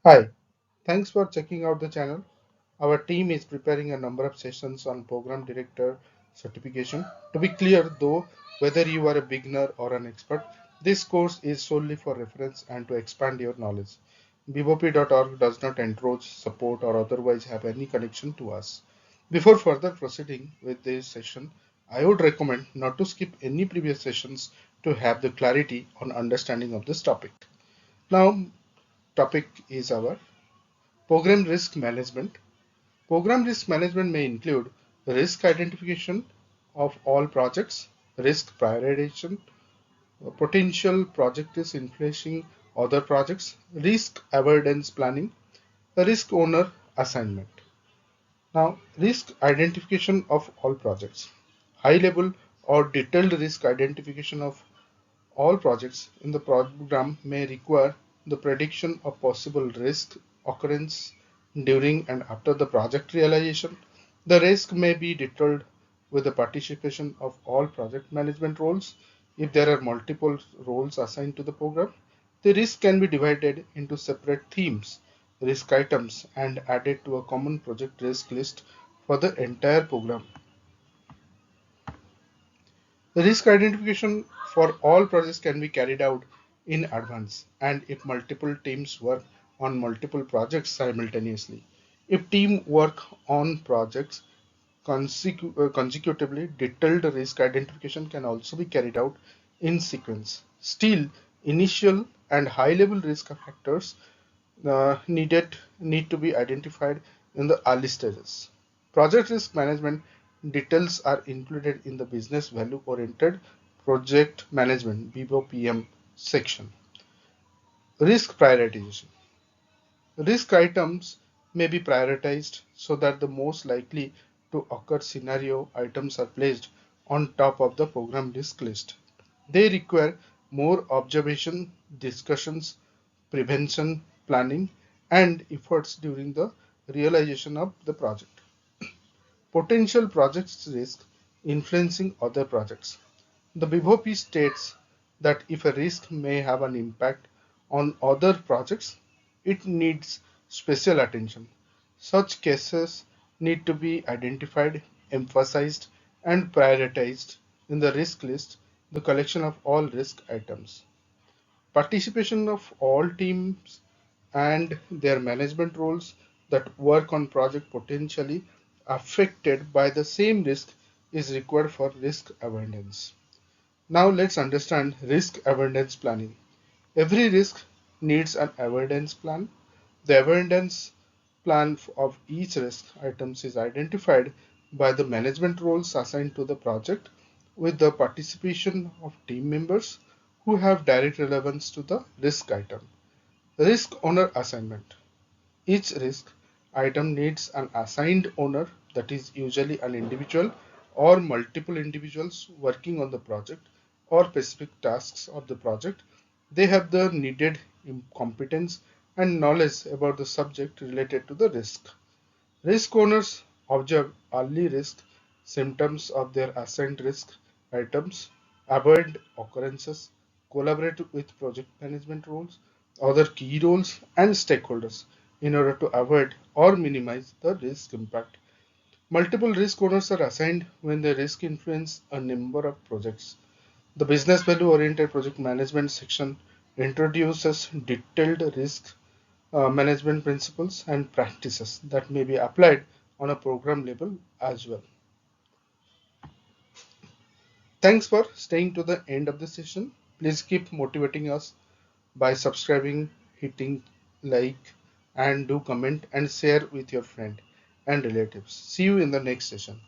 Hi, thanks for checking out the channel. Our team is preparing a number of sessions on Program Director certification. To be clear, though, whether you are a beginner or an expert, this course is solely for reference and to expand your knowledge. BVOP.org does not endorse, support, or otherwise have any connection to us. Before further proceeding with this session, I would recommend not to skip any previous sessions to have the clarity on understanding of this topic. Now, topic is our Program risk management. Program risk management may include risk identification of all projects, risk prioritization, potential project is influencing other projects, risk avoidance planning, risk owner assignment. Now, risk identification of all projects. High level or detailed risk identification of all projects in the program may require the prediction of possible risk occurrence during and after the project realization. The risk may be detailed with the participation of all project management roles. If there are multiple roles assigned to the program, the risk can be divided into separate themes, risk items, and added to a common project risk list for the entire program. The risk identification for all projects can be carried out in advance and if multiple teams work on multiple projects simultaneously. If team work on projects consecutively, detailed risk identification can also be carried out in sequence. Still, initial and high-level risk factors need to be identified in the early stages. Project risk management details are included in the business value oriented project management BVOPM section. Risk prioritization. Risk items may be prioritized so that the most likely to occur scenario items are placed on top of the program risk list. They require more observation, discussions, prevention, planning, and efforts during the realization of the project. Potential project risk influencing other projects. The BVOP states that if a risk may have an impact on other projects, it needs special attention. Such cases need to be identified, emphasized, and prioritized in the risk list, the collection of all risk items. Participation of all teams and their management roles that work on project potentially affected by the same risk is required for risk avoidance. Now let's understand risk avoidance planning. Every risk needs an avoidance plan. The avoidance plan of each risk items is identified by the management roles assigned to the project with the participation of team members who have direct relevance to the risk item. Risk owner assignment. Each risk item needs an assigned owner, that is usually an individual or multiple individuals working on the project or specific tasks of the project. They have the needed competence and knowledge about the subject related to the risk. Risk owners observe early risk symptoms of their assigned risk items, avoid occurrences, collaborate with project management roles, other key roles, and stakeholders in order to avoid or minimize the risk impact. Multiple risk owners are assigned when the risk influence a number of projects. The business value oriented project management section introduces detailed risk management principles and practices that may be applied on a program level as well. Thanks for staying to the end of the session. Please keep motivating us by subscribing, hitting like, and do comment and share with your friend and relatives. See you in the next session.